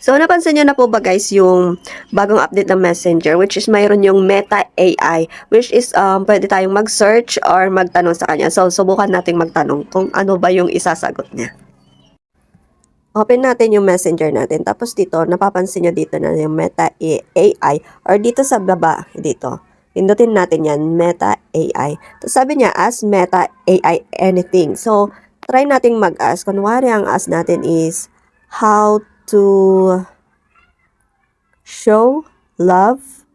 So, napansin nyo na po ba guys yung bagong update ng Messenger, which is mayroon yung Meta AI, which is pwede tayong mag-search or magtanong sa kanya. So, subukan nating magtanong kung ano ba yung isasagot niya. Open natin yung Messenger natin. Tapos dito, napapansin nyo dito na yung Meta AI or dito sa baba, dito. Pindutin natin yan, Meta AI. Tapos sabi niya, ask Meta AI anything. So, try nating mag-ask. Kunwari, ang ask natin is, how to show love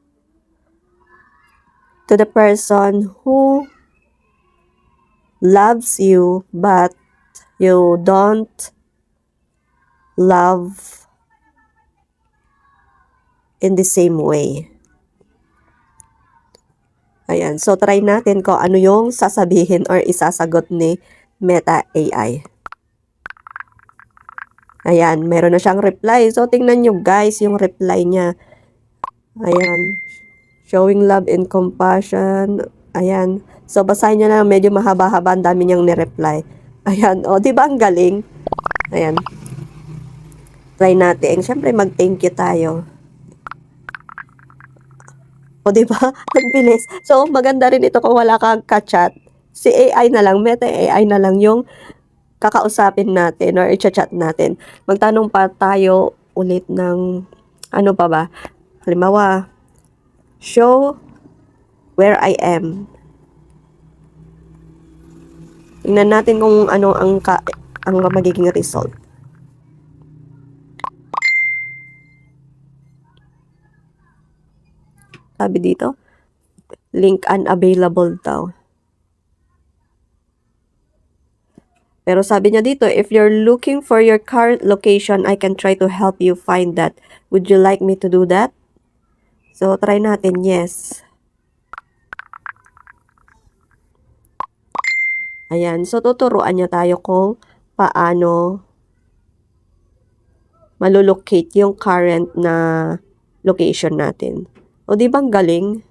to the person who loves you but you don't love in the same way. Ayan. So, try natin kung ano yung sasabihin or isasagot ni Meta AI. Ayan. Meron na siyang reply. So, tingnan nyo guys yung reply niya. Ayan. Showing love and compassion. Ayan. So, basahin nyo na. Medyo mahaba-haba. Ang dami niyang nireply. Ayan. O, diba ang galing? Ayan. Try natin. Siyempre, mag-thank you tayo. O, diba? Ang bilis. So, maganda rin ito kung wala kang ka-chat. Si AI na lang, Meta AI na lang yung kakausapin natin or i-chat natin. Magtanong pa tayo ulit ng ano pa ba? Halimbawa, show where I am. Tingnan natin kung ano ang magiging result. Sabi dito, link unavailable daw. Pero sabi niya dito, if you're looking for your current location, I can try to help you find that. Would you like me to do that? So, try natin, yes. Ayan, so tuturuan niya tayo kung paano malulocate yung current na location natin. O, di bang galing?